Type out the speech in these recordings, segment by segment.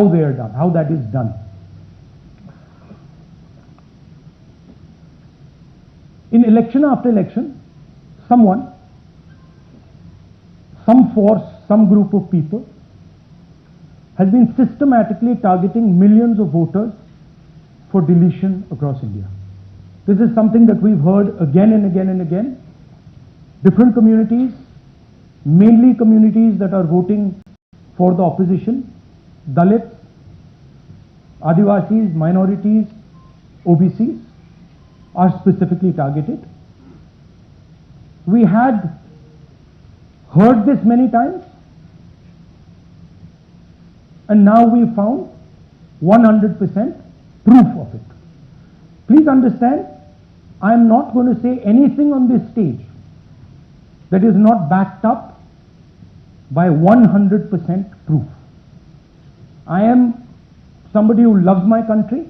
how they are done, how that is done. In election after election, someone, some force, some group of people has been systematically targeting millions of voters for deletion across India. This is something that we've heard again and again and again. Different communities, mainly communities that are voting for the opposition, Dalits, Adivasis, minorities, OBCs, are specifically targeted. We had heard this many times, and now we found 100% proof of it. Please understand, I am not going to say anything on this stage that is not backed up by 100% proof. I am somebody who loves my country.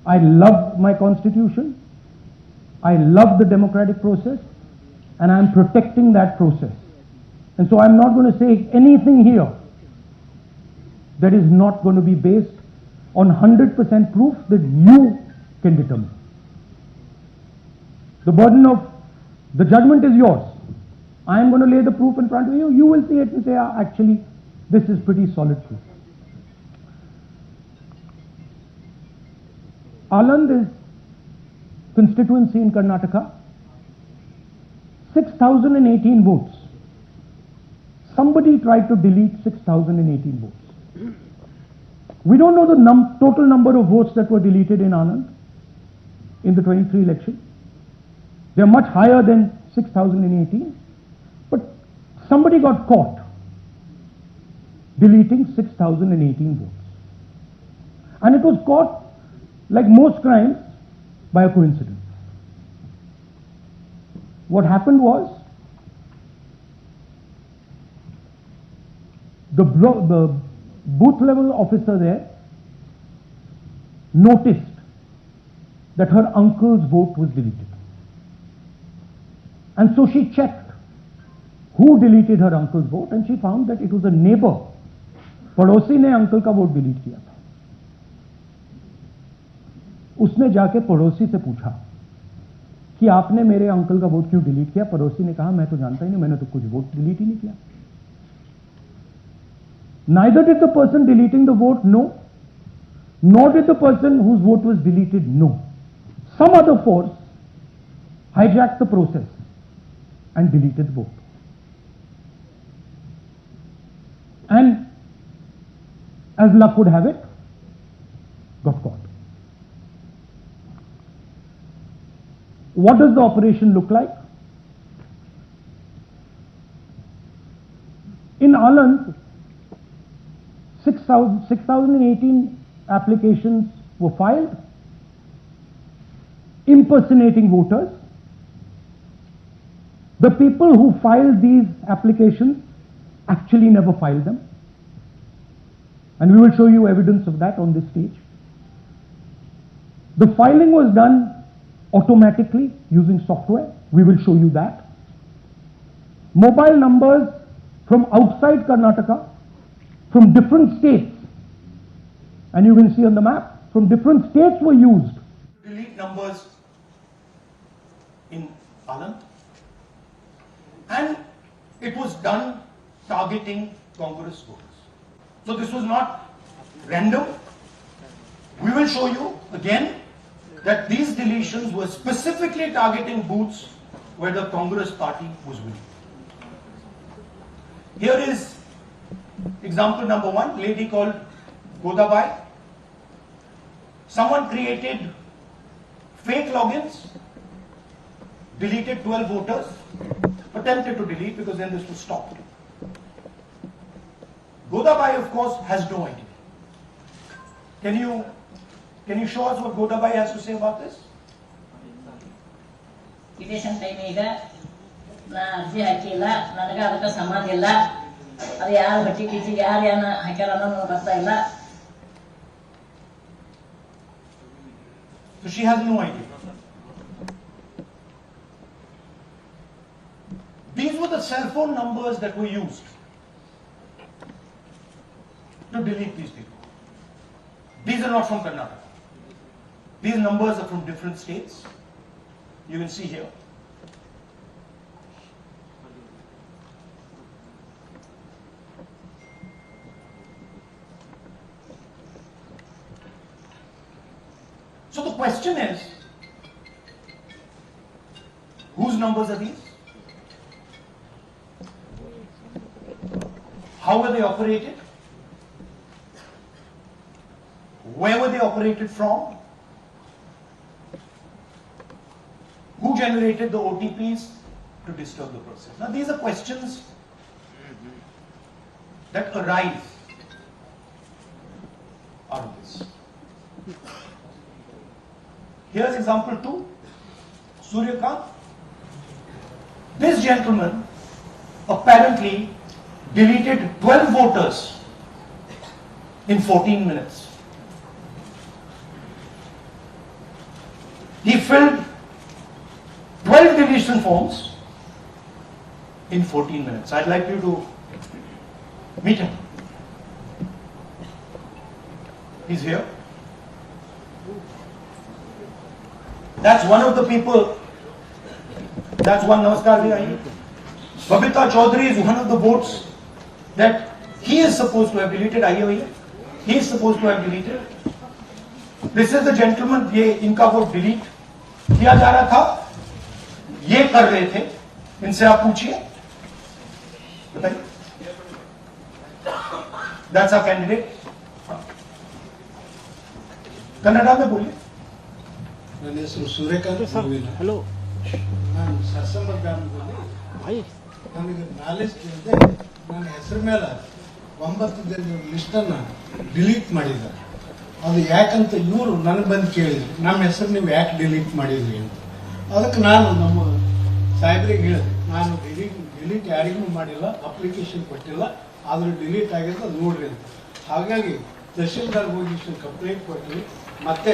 I love my constitution. I love the democratic process, and I am protecting that process. And so I'm not going to say anything here that is not going to be based on 100% proof that you can determine. The burden of the judgment is yours. I am going to lay the proof in front of you. You will see it and say, actually, this is pretty solid proof. Aland is constituency in Karnataka, 6,018 votes. Somebody tried to delete 6,018 votes. We don't know the total number of votes that were deleted in Anand in the 23 election. They are much higher than 6,018, but somebody got caught deleting 6,018 votes. And it was caught, like most crimes, by a coincidence. What happened was, the booth level officer there noticed that her uncle's vote was deleted. And so she checked who deleted her uncle's vote, and she found that it was a neighbor. पड़ोसी ने uncle का vote delete किया था. उसने जाके पड़ोसी से पूछा कि आपने मेरे अंकल का वोट क्यों डिलीट किया. पड़ोसी ने कहा मैं तो जानता ही नहीं, मैंने तो कुछ वोट डिलीट ही नहीं किया. Neither did the person deleting the vote know, nor did the person whose vote was deleted know. Some other force hijacked the process and deleted the vote. And as luck would have it, got caught. What does the operation look like? In Aland, 6,018 applications were filed, impersonating voters. The people who filed these applications actually never filed them. And we will show you evidence of that on this stage. The filing was done automatically using software. We will show you that. Mobile numbers from outside Karnataka, from different states, and you can see on the map, from different states were used. Delete numbers in Aland, and it was done targeting Congress voters. So this was not random. We will show you again that these deletions were specifically targeting booths where the Congress party was winning. Here is example number one, lady called Godabai. Someone created fake logins, deleted 12 voters, attempted to delete because then this was stopped. Godabai, of course, has no idea. Can you show us what Godabai has to say about this? Election time na arji hakila nanaga adaka samadhi illa adu yaru hatti kichi yaru yana hakala nanu gotta illa. So she has no idea. These were the cell phone numbers that were used. to delete these people. These are not from Karnataka. These numbers are from different states. You can see here. So the question is, whose numbers are these? How were they operated? Where were they operated from? Who generated the OTPs to disturb the process? Now these are questions that arise out of this. Here's example 2. Suryakant. This gentleman apparently deleted 12 voters in 14 minutes. He filled 12 deletion forms in 14 minutes. I'd like you to meet him. He's here. That's one of the people. That's one. Namaskar, bhai. Babita Chaudhary is one of the votes that he is supposed to have deleted. He is supposed to have deleted. This is the gentleman. ये इनका vote delete किया जा रहा था. ये कर रहे थे. इनसे आप पूछिए. बताइए. That's our candidate. कन्नड़ा में बोलिए. ನನ್ನ ಹೆಸರು ಸೂರ್ಯಕಾಂತ್ ಹಲೋ ನಾನು ಸತ್ಸಂಗ ಭಾಯಿ ನನಗೆ ನಾಲೆಜ್ ಇಲ್ಲದೆ ನನ್ನ ಹೆಸರು ಮೇಲೆ 9 ಜನರ ಲಿಸ್ಟನ್ನು ಡಿಲೀಟ್ ಮಾಡಿದ್ದಾರೆ. ಅದು ಯಾಕಂತ ಇವರು ನನಗೆ ಬಂದು ಕೇಳಿದ್ರು, ನಮ್ಮ ಹೆಸರು ನೀವು ಯಾಕೆ ಡಿಲೀಟ್ ಮಾಡಿದ್ರಿ ಅಂತ. ಅದಕ್ಕೆ ನಾನು ನಮ್ಮ ಸಾಹೇಬ್ರಿಗೆ ಹೇಳಿದೆ, ನಾನು ಡಿಲೀಟ್ ಯಾರಿಗೂ ಮಾಡಿಲ್ಲ, ಅಪ್ಲಿಕೇಶನ್ ಕೊಟ್ಟಿಲ್ಲ, ಆದರೂ ಡಿಲೀಟ್ ಆಗಿದೆ ಅದು ನೋಡ್ರಿ ಅಂತ. ಹಾಗಾಗಿ ತಹಶೀಲ್ದಾರ್ ಹೋಗಿ ಕಂಪ್ಲೇಂಟ್ ಕೊಟ್ಟು ಮತ್ತೆ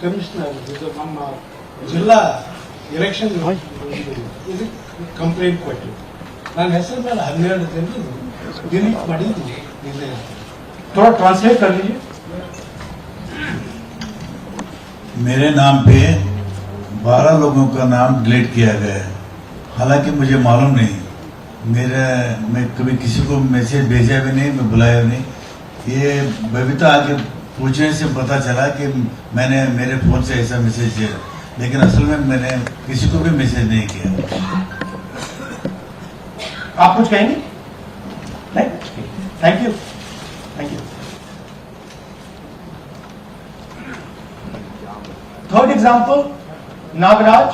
ಕಮಿಷನರ್ ನಮ್ಮ ಜಿಲ್ಲಾ ಎಲೆಕ್ಷನ್ ಇದಕ್ಕೆ ಕಂಪ್ಲೇಂಟ್ ಕೊಟ್ಟರು. ನನ್ನ ಹೆಸರು ಮೇಲೆ 12 ಜನರು ಡಿಲೀಟ್ ಮಾಡಿದ್ದು ಇದೆ. थोड़ा ट्रांसलेट कर लीजिए. मेरे नाम पे 12 लोगों का नाम डिलीट किया गया है. हालांकि मुझे मालूम नहीं, मैं कभी किसी को मैसेज भेजा भी नहीं, मैं बुलाया भी नहीं. ये बबीता आके पूछने से पता चला कि मैंने मेरे फोन से ऐसा मैसेज किया, लेकिन असल में मैंने किसी को भी मैसेज नहीं किया. आप कुछ कहेंगे? नहीं? Thank you. Thank you. Third example, Nagaraj.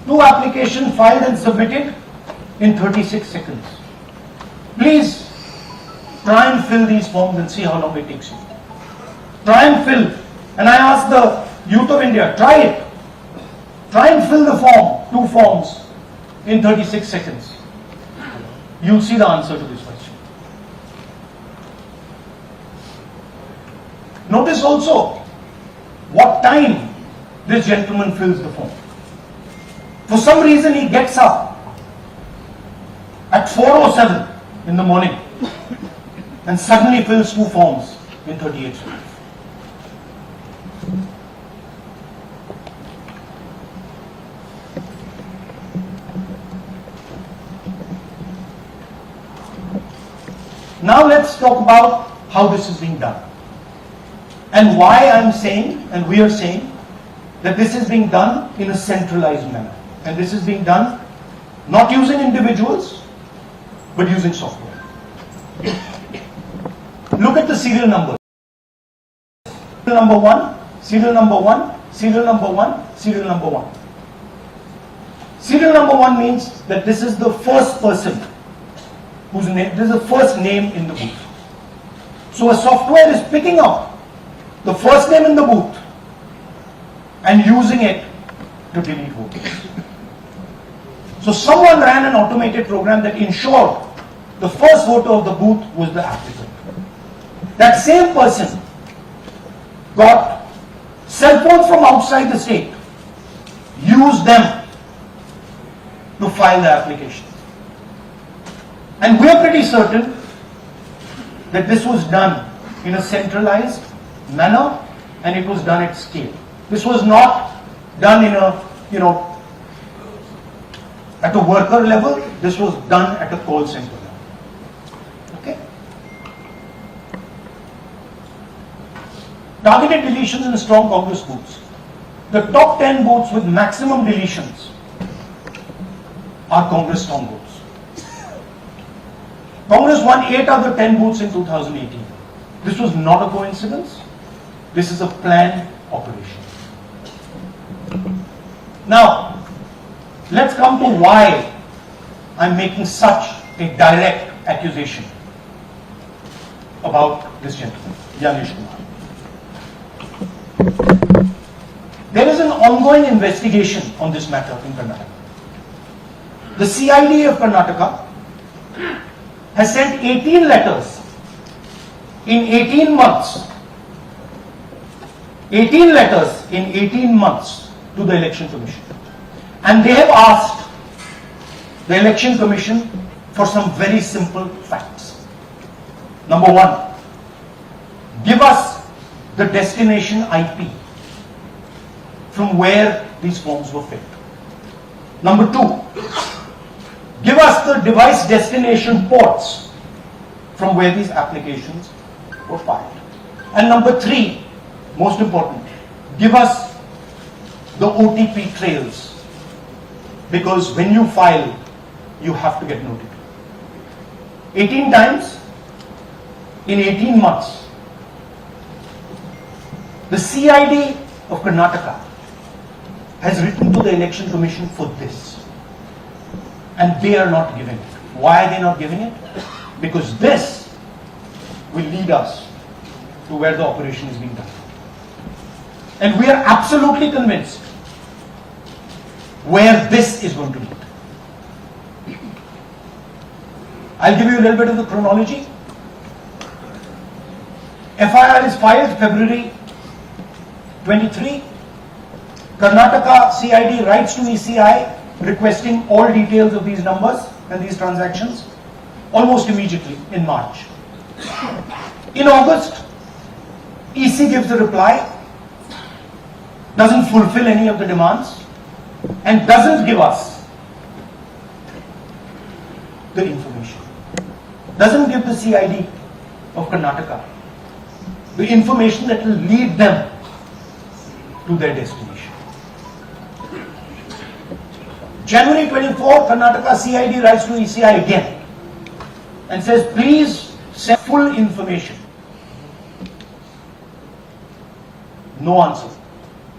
2 applications filed and submitted in 36 seconds. Please try and fill these forms and see how long it takes you. Try and fill. And I ask the youth of India, try it. Try and fill the form, 2 forms in 36 seconds. You'll see the answer to this question. Notice also what time this gentleman fills the form. For some reason he gets up at 4:07 in the morning and suddenly fills 2 forms in 38 seconds. Now let's talk about how this is being done and why I'm saying and we are saying that this is being done in a centralized manner, and this is being done not using individuals but using software. Look at the serial numbers. Serial number 1, serial number 1, serial number 1, serial number 1. Serial number 1 means that this is the first person whose name, this is the first name in the booth. So a software is picking up the first name in the booth and using it to delete voters. So someone ran an automated program that ensured the first voter of the booth was the applicant. That same person got cell phones from outside the state, used them to file the application. And we are pretty certain that this was done in a centralized manner and it was done at scale. This was not done in a, at a worker level. This was done at a call center level. Okay? Targeted deletions in strong Congress booths. The top 10 booths with maximum deletions are Congress strong booths. Congress won 8 out of the 10 booths in 2018. This was not a coincidence. This is a planned operation. Now, let's come to why I'm making such a direct accusation about this gentleman, Yanesh Kumar. There is an ongoing investigation on this matter in Karnataka. The CID of Karnataka has sent 18 letters in 18 months. 18 letters in 18 months to the Election Commission. And they have asked the Election Commission for some very simple facts. Number one, give us the destination IP from where these forms were filled. Number two, give us the device destination ports from where these applications were filed. And number three, most important, give us the OTP trails, because when you file, you have to get notified. 18 times in 18 months. The CID of Karnataka has written to the Election Commission for this, and they are not giving it. Why are they not giving it? Because this will lead us to where the operation is being done. And we are absolutely convinced where this is going to lead. I'll give you a little bit of the chronology. FIR is filed February 23. Karnataka CID writes to ECI requesting all details of these numbers and these transactions almost immediately in March. In August, EC gives a reply, doesn't fulfill any of the demands, and doesn't give us the information. Doesn't give the CID of Karnataka the information that will lead them to their destination. January 24, Karnataka CID writes to ECI again and says, please send full information. No answer.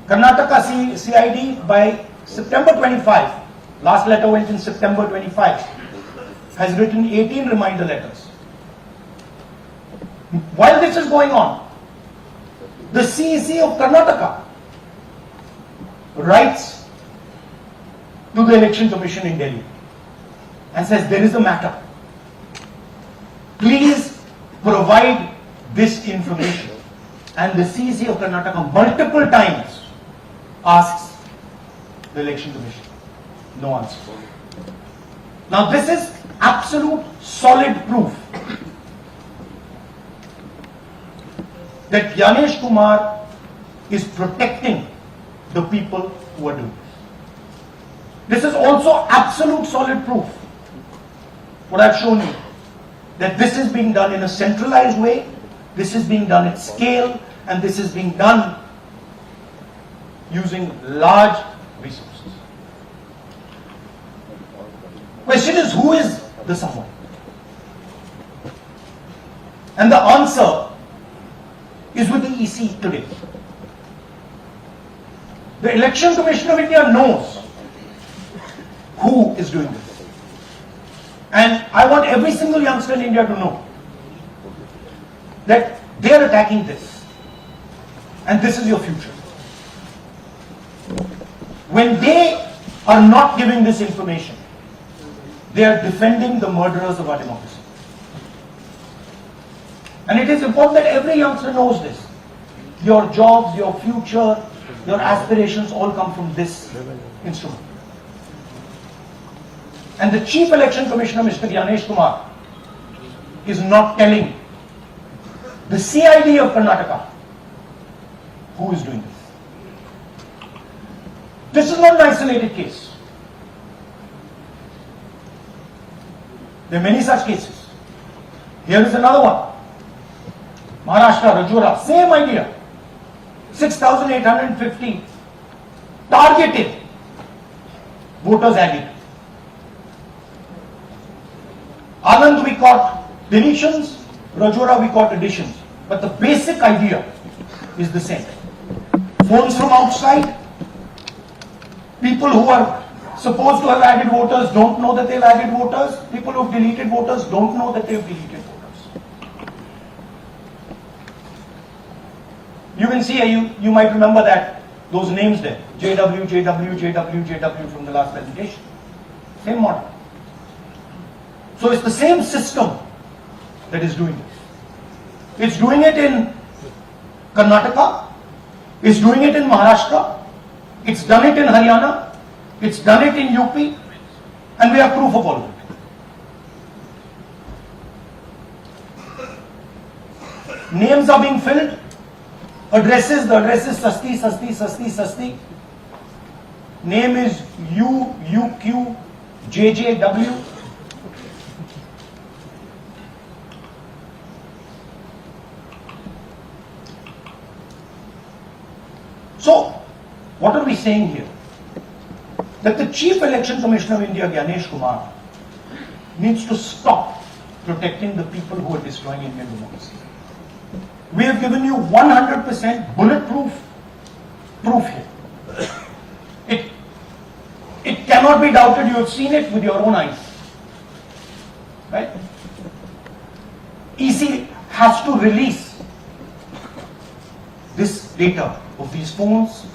Karnataka CID by September 25, last letter went in September 25, has written 18 reminder letters. While this is going on, the CEC of Karnataka writes to the Election Commission in Delhi and says, there is a matter. Please provide this information. And the CEC of Karnataka multiple times asks the Election Commission. No answer. Now this is absolute solid proof that Yanesh Kumar is protecting the people who are doing this. This is also absolute solid proof, what I've shown you, that this is being done in a centralized way, this is being done at scale, and this is being done using large resources. Question is, who is the someone? And the answer is with the EC today. The Election Commission of India knows who is doing this. And I want every single youngster in India to know that they are attacking this. And this is your future. When they are not giving this information, they are defending the murderers of our democracy. And it is important that every youngster knows this. Your jobs, your future, your aspirations all come from this instrument. And the Chief Election Commissioner, Mr. Yanesh Kumar, is not telling the CID of Karnataka, who is doing this. This is not an isolated case. There are many such cases. Here is another one. Maharashtra, Rajora, same idea. 6,850 targeted voters added. Anand we caught deletions, Rajora we caught additions. But the basic idea is the same. Phones from outside, people who are supposed to have added voters don't know that they've added voters, people who have deleted voters don't know that they've deleted voters. You can see, you might remember that, those names there, JW, JW, JW, JW from the last presentation. Same model. So it's the same system that is doing this. It's doing it in Karnataka, it's doing it in Maharashtra, it's done it in Haryana, it's done it in UP, and we have proof of all of it. Names are being filled, addresses, the address is Sasti, Sasti, Sasti, Sasti. Name is UQ, JJW. So, what are we saying here? That the Chief Election Commissioner of India, Gyanesh Kumar, needs to stop protecting the people who are destroying Indian democracy. We have given you 100% bulletproof proof here. It cannot be doubted. You have seen it with your own eyes. Right? ECI has to release this data of these phones,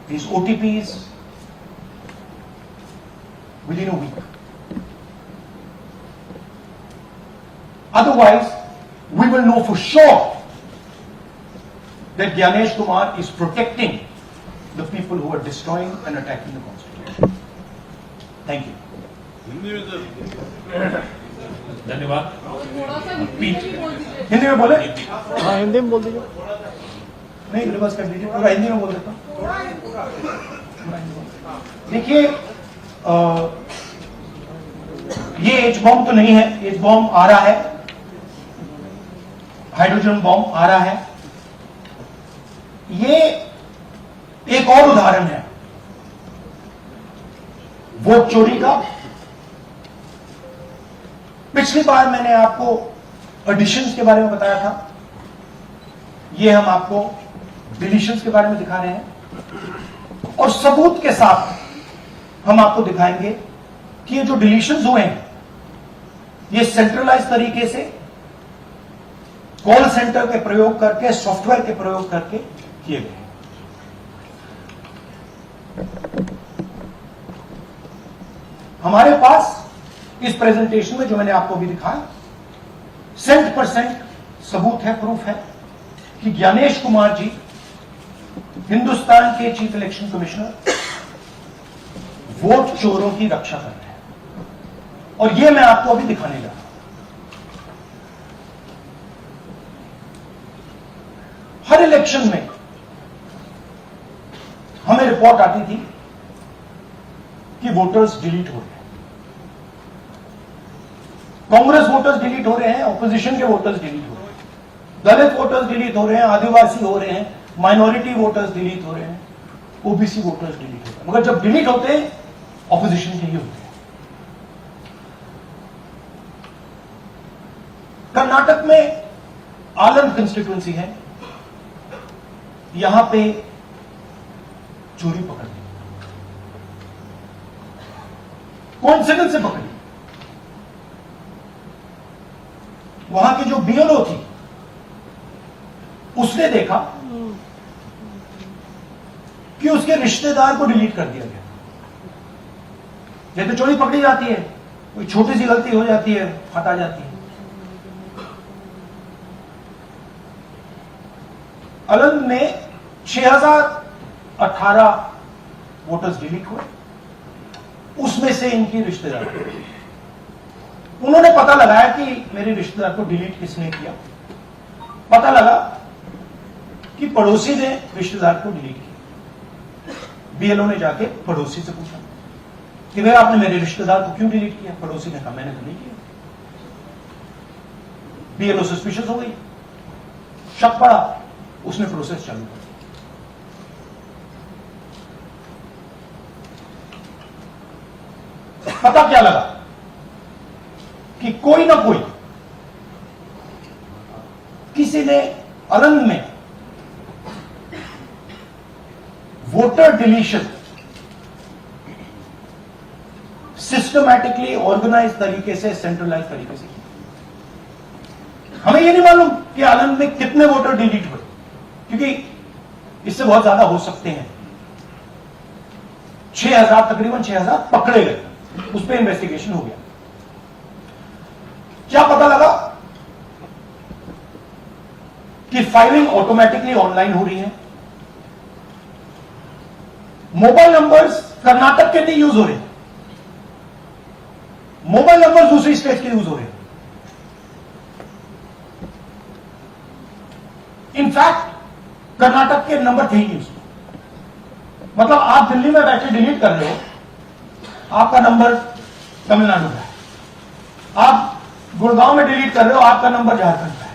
these OTPs, within a week. Otherwise, we will know for sure that Gyanesh Kumar is protecting the people who are destroying and attacking the Constitution. Thank you. धन्यवाद. हिंदी में बोले? हाँ हिंदी में बोल दीजिए. नहीं reverse कर दीजिए, पूरा हिंदी में बोल देता हूँ. देखिए, ये एच बॉम्ब तो नहीं है. एच बॉम्ब आ रहा है, हाइड्रोजन बॉम्ब आ रहा है. ये एक और उदाहरण है वोट चोरी का. पिछली बार मैंने आपको एडिशंस के बारे में बताया था. ये हम आपको डिलीशंस के बारे में दिखा रहे हैं, और सबूत के साथ हम आपको दिखाएंगे कि ये जो डिलीशंस हुए हैं ये सेंट्रलाइज तरीके से कॉल सेंटर के प्रयोग करके, सॉफ्टवेयर के प्रयोग करके किए गए. हमारे पास इस प्रेजेंटेशन में जो मैंने आपको भी दिखाया 100% सबूत है, प्रूफ है कि ज्ञानेश कुमार जी हिंदुस्तान के चीफ इलेक्शन कमिश्नर वोट चोरों की रक्षा कर रहे हैं. और यह मैं आपको अभी दिखाने जा रहा हूं. हर इलेक्शन में हमें रिपोर्ट आती थी कि वोटर्स डिलीट हो रहे हैं. कांग्रेस वोटर्स डिलीट हो रहे हैं, ऑपोजिशन के वोटर्स डिलीट हो रहे हैं, दलित वोटर्स डिलीट हो रहे हैं, आदिवासी हो रहे हैं, माइनॉरिटी वोटर्स डिलीट हो रहे हैं, ओबीसी वोटर्स डिलीट हो रहे हैं. मगर जब डिलीट होते हैं ऑपोजिशन के लिए होते हैं. कर्नाटक में आलंद कंस्टिट्यूएंसी है, यहां पे चोरी पकड़ ली. कोइंसिडेंस से पकड़ी. वहां की जो बीएलओ थी उसने देखा कि उसके रिश्तेदार को डिलीट कर दिया गया. जैसे चोरी पकड़ी जाती है, कोई छोटी सी गलती हो जाती है, हटा जाती है. अलंग में 6018 वोटर्स डिलीट हुए, उसमें से इनकी रिश्तेदार. उन्होंने पता लगाया कि मेरे रिश्तेदार को डिलीट किसने किया. पता लगा कि पड़ोसी ने रिश्तेदार को डिलीट किया। बीएलओ ने जाके पड़ोसी से पूछा कि भैया आपने मेरे रिश्तेदार को क्यों डिलीट किया? पड़ोसी ने कहा मैंने तो नहीं किया। बीएलओ सस्पिशियस हो गई, शक पड़ा, उसने प्रोसेस चालू कर दी। पता क्या लगा कि कोई ना कोई किसी ने अलंग में वोटर डिलीशन सिस्टमैटिकली ऑर्गेनाइज तरीके से, सेंट्रलाइज तरीके से किया। हमें यह नहीं मालूम कि आनंद में कितने वोटर डिलीट हुए, क्योंकि इससे बहुत ज्यादा हो सकते हैं। 6000 तकरीबन 6000 पकड़े गए, उस पर इन्वेस्टिगेशन हो गया। क्या पता लगा कि फाइलिंग ऑटोमेटिकली ऑनलाइन हो रही है। मोबाइल नंबर्स कर्नाटक के नहीं यूज हो रहे, मोबाइल नंबर दूसरी स्टेट के यूज हो रहे हैं। इनफैक्ट कर्नाटक के नंबर थे ही नहीं उसमें। मतलब आप दिल्ली में बैठे डिलीट कर रहे हो, आपका नंबर तमिलनाडु का है। आप गुड़गांव में डिलीट कर रहे हो, आपका नंबर झारखंड का है।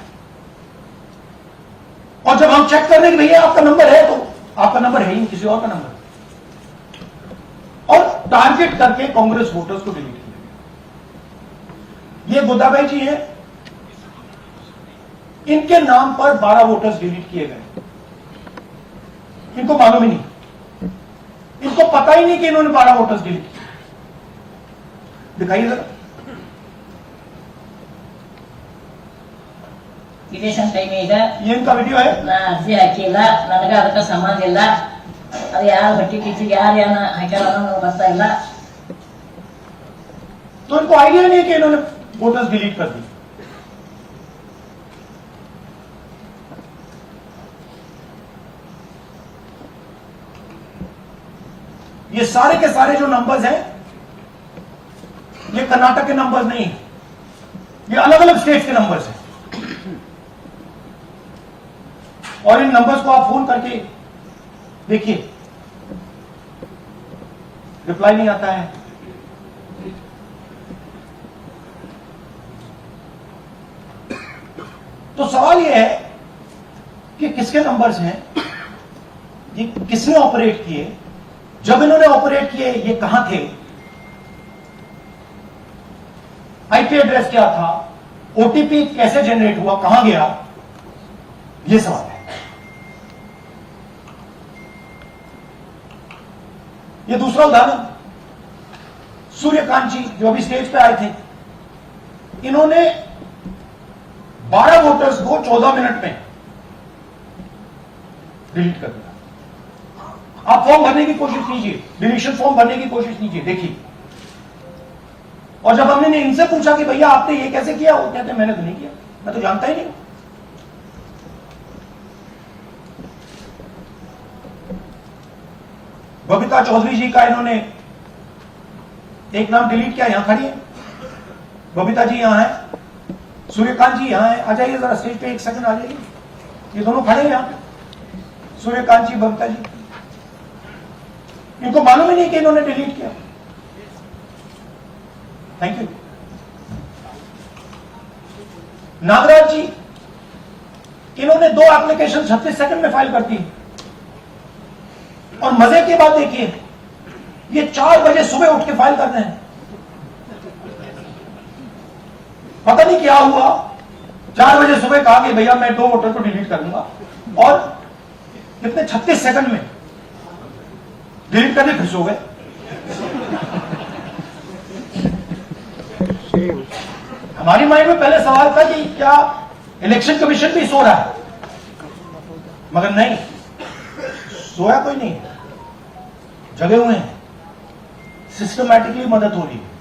और जब हम चेक कर रहे हैं कि भैया आपका नंबर है, तो आपका नंबर है ही नहीं, किसी और का नंबर। और टारगेट करके कांग्रेस वोटर्स को डिलीट किया। ये गोदाबाई जी हैं, इनके नाम पर 12 वोटर्स डिलीट किए गए। इनको मालूम ही नहीं, इनको पता ही नहीं कि इन्होंने 12 वोटर्स डिलीट किए। दिखाइए जरा डिलीशन टाइम ಈಗ ये इनका वीडियो है। ನಾ ಅರ್ಜಿ ಹಾಕಿಲ್ಲ, ನನಗೆ ಅದಕ್ಕೆ ಸಂಬಂಧ ಇಲ್ಲ, ಅದು ಯಾರು ಹೊಟ್ಟಿ ಕಿಚ್ಚಿಗೆ ಯಾರು ಏನ ಹಾಕ್ಯಾರ ಅನ್ನೋದು ಗೊತ್ತಾ ಇಲ್ಲ। तो इनको आइडिया नहीं है कि इन्होंने वोटर्स डिलीट कर दी। ये सारे के सारे जो नंबर्स हैं, ये कर्नाटक के नंबर्स नहीं है, ये अलग अलग स्टेट्स के नंबर्स हैं। और इन नंबर्स को आप फोन करके देखिए, रिप्लाई नहीं आता है। तो सवाल यह है कि किसके नंबर्स हैं, ये किसने ऑपरेट किए, जब इन्होंने ऑपरेट किए ये कहां थे, आईपी एड्रेस क्या था, ओटीपी कैसे जनरेट हुआ, कहां गया, ये सवाल है। ये दूसरा उदाहरण, सूर्यकांत जी जो अभी स्टेज पे आए थे, इन्होंने 12 वोटर्स को 14 मिनट में डिलीट कर दिया। आप फॉर्म भरने की कोशिश कीजिए, डिलीशन फॉर्म भरने की कोशिश कीजिए, देखिए। और जब हमने इनसे पूछा कि भैया आपने ये कैसे किया, वो कहते मैंने तो नहीं किया, मैं तो जानता ही नहीं। बबीता चौधरी जी का इन्होंने एक नाम डिलीट किया, यहां खड़ी है बबीता जी, यहां है सूर्यकांत जी, यहां है। आ जाइए जरा स्टेज पे, एक सेकंड आ जाइए। ये दोनों खड़े हैं यहां पे, सूर्यकांत जी, बबीता जी। इनको मालूम ही नहीं कि इन्होंने डिलीट किया। Thank you. नागराज जी, इन्होंने 2 एप्लीकेशन 36 सेकंड में फाइल कर दी। और मजे की बात देखिए, ये 4 बजे सुबह उठ के फाइल करते हैं। पता नहीं क्या हुआ, 4 बजे सुबह कहा कि भैया मैं 2 वोटर को डिलीट कर दूंगा, और कितने 36 सेकंड में डिलीट करने खुश हो गए। हमारी माइंड में पहले सवाल था कि क्या इलेक्शन कमीशन भी सो रहा है, मगर नहीं, सोया कोई नहीं है, जगे हुए हैं, सिस्टमैटिकली मदद हो रही है।